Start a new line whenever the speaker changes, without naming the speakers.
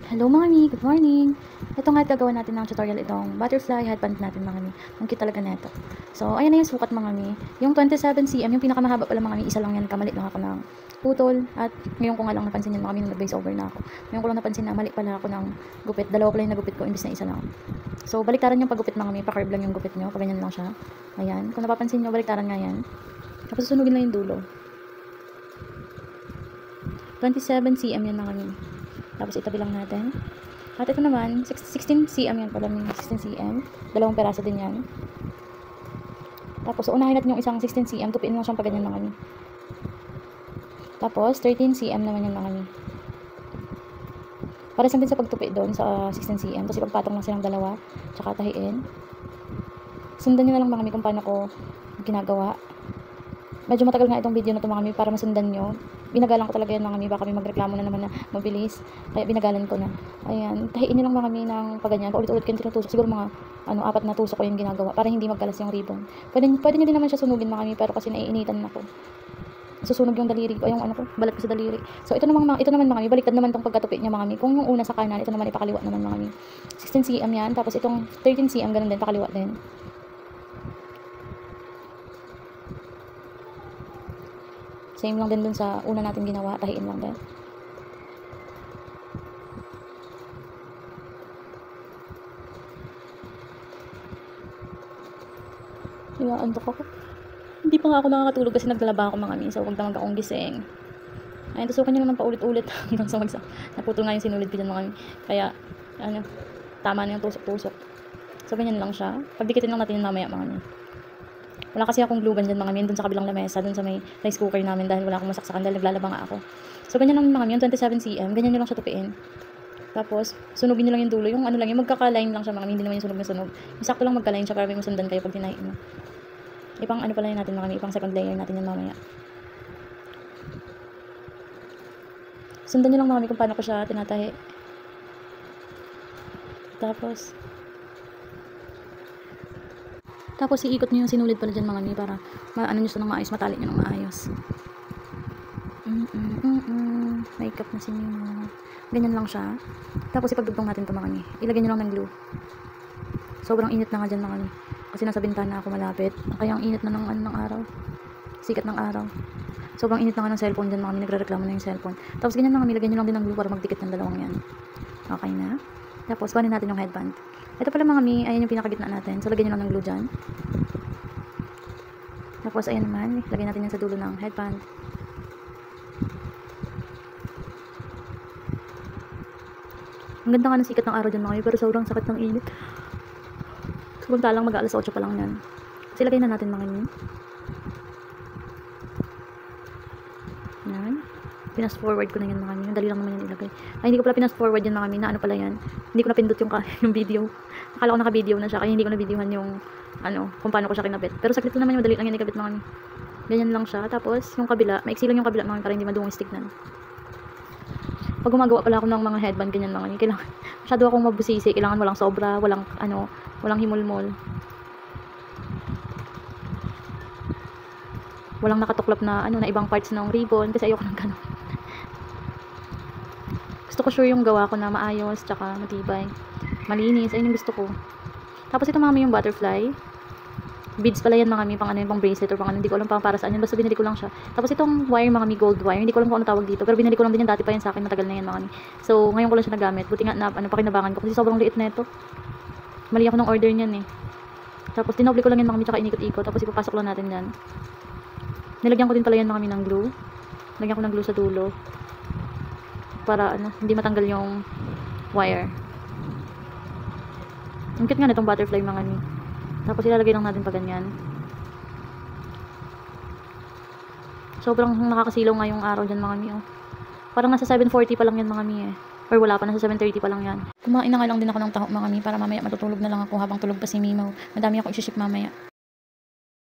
Hello mga mi, good morning! Ito nga gagawa natin ng tutorial itong butterfly headband natin mga mi. Ang cute talaga neto. So, ayan na yung sukat mga mi. Yung 27 cm, yung pinakamahaba pala mga mi, isa lang yan, kamalit lang ako ng putol. At ngayon ko nga lang napansin yan mga mi, nung nag-base over na ako. Ngayon ko lang napansin na mali pala ako ng gupit. Dalawa pala yung nagupit ko, imbis na isa lang. So, baliktaran yung paggupit mga mi, pa-curve lang yung gupit nyo, pag ganyan lang siya. Ayan, kung napapansin nyo, baliktaran nga yan. Tapos susunugin lang yung dulo. 27 cm yan mga mi. Tapos itabi lang natin. At ito naman, 16 cm yan pala, 16 cm. Dalawang peraso din yan. Tapos unahin natin yung isang 16 cm, tupiin lang siyang paganyan mga mi. Tapos 13 cm naman yan mga mi. Pares lang din sa pagtupi doon sa 16 cm. Tapos ipagpatong lang silang dalawa, tsaka tahiin. Sundan nyo na lang mga mi kung paano ko ginagawa. Medyo matagal nga itong video na ito mga mi para masundan nyo. Binagalan ko talaga yan mga mi, baka may magreklamo na naman na mabilis. Kaya binagalan ko na. Ayan, tahiin nyo lang mga mi ng paganyan. Paulit-ulit kayo tinutusok. Siguro mga 4 na tusok ko yung ginagawa para hindi magkalas yung ribbon. Pwede nyo din naman siya sunugin mga mi, pero kasi naiinitan ako. Susunog yung daliri ko, yung balat ko sa daliri. So ito naman mga mi, baliktad naman tong pagkatupi niya mga mi. Kung yung una sa kanan, ito naman ipakaliwa naman mga mi. 16 cm yan, tapos itong 13 cm ganun din, pakaliwa din. Same lang din dun sa una natin ginawa, tahiin lang din. Antok ako. Hindi pa nga ako nakakatulog kasi naglalaba ako mga mi. So, huwag damag akong gising. Ayun, tusukan nyo naman paulit-ulit hanggang sa magsa. Naputol nga yung sinulid ko dyan mga mi. Kaya, tama na yung tusok-tusok. So, ganyan lang siya. Pagdikitin lang natin yung mamaya mga mi. Wala kasi akong glue gun dyan mga mi, dun sa kabilang lamesa, dun sa may rice cooker namin dahil wala akong masaksakan dahil naglalaba nga ako. So, ganyan lang mga mi, yung 27 cm, ganyan nyo lang siya tupiin. Tapos, sunugin nyo lang yung dulo, yung yung magkaka-line lang siya mga mi, hindi naman yung sunog na sunog. Yung sakto lang magka-line siya para may masundan kayo pag tinahin mo. Ipang pala yun natin mga mi, ipang second layer natin yan mamaya. Sundan nyo lang mga mi kung paano ko siya tinatahi. Tapos iikot nyo yung sinulid pala dyan mga mi para nyo siya ng maayos, matali nyo ng maayos. Makeup na si Mimo. Ganyan lang siya. Tapos ipagdugtong natin ito mga mi. Ilagay nyo lang ng glue. Sobrang init na nga dyan mga mi. Kasi nasa bintana ako malapit. Kaya ang init na ng araw. Sikat ng araw. Sobrang init na nga ng cellphone dyan mga mi. Nagre-reklamo na yung cellphone. Tapos ganyan lang mga mi. Lagay nyo lang din ng glue para magdikit ng dalawang yan. Okay na. Tapos kunin natin yung headband. Ito pala mga mi, ayan yung pinakagitna natin. So, lagyan nyo lang ng glue dyan. Tapos, ayan naman, lagyan natin yan sa dulo ng headband. Ang ganda nga ng sikat ng araw dyan mga mi, pero sobrang sakit ng init. Samantalang mag-alas 8 pa lang yan. Kasi lagay na natin mga mi. Yan. Pinas forward ko na yan mga mi. Dali lang naman yan ilagay. Ay, hindi ko pala pinas forward yan mga mi. Na pala yan. Hindi ko napindot yung video. Akala ko naka-video na siya. Kaya hindi ko na-videohan yung kung paano ko siya kinabit. Pero saklit naman yung dali lang yan ikabit mga mi. Ganyan lang siya. Tapos, yung kabila. Maiksi lang yung kabila mga mi para hindi madungis tignan. Pag gumagawa pala ako ng mga headband, ganyan mga mi. Kailangan, masyado akong mabusisi. Kailangan walang sobra. Walang himulmol. Walang nakatuklap na na ibang parts ng ribbon. Kasi ayoko ng ganun. Gusto ko sure yung gawa ko na maayos, tsaka matibay, malinis, ayun yung gusto ko. Tapos ito mga mi yung butterfly. Beads pala yan mga mi, pang pang bracelet or pang hindi ko alam pang para saan yan, basta binili ko lang siya. Tapos itong wire mga mi, gold wire, hindi ko alam kung ano tawag dito, pero binili ko lang din yan, dati pa yan sa akin, matagal na yan mga mi. So, ngayon ko lang siya nagamit, buti nga pakinabangan ko kasi sobrang liit na ito. Mali ako ng order niyan eh. Tapos dinobli ko lang yan mga mi, tsaka inikot-ikot, tapos ipapasok lang natin yan. Nilagyan ko din pala yan mga mi ng glue. Lagyan ko ng glue sa dulo. Para hindi matanggal yung wire. Ang cute nga nitong butterfly mga ni. Tapos ilalagay lang natin pa ganyan. Sobrang nakakasilaw nga yung araw dyan mga mi. Parang nasa 7:40 pa lang yan mga mi eh. Or wala pa, nasa 7:30 pa lang yan. Kumain na nga lang din ako ng taho mga mi para mamaya matutulog na lang ako habang tulog pa si Mimo. Madami ako i-ship mamaya.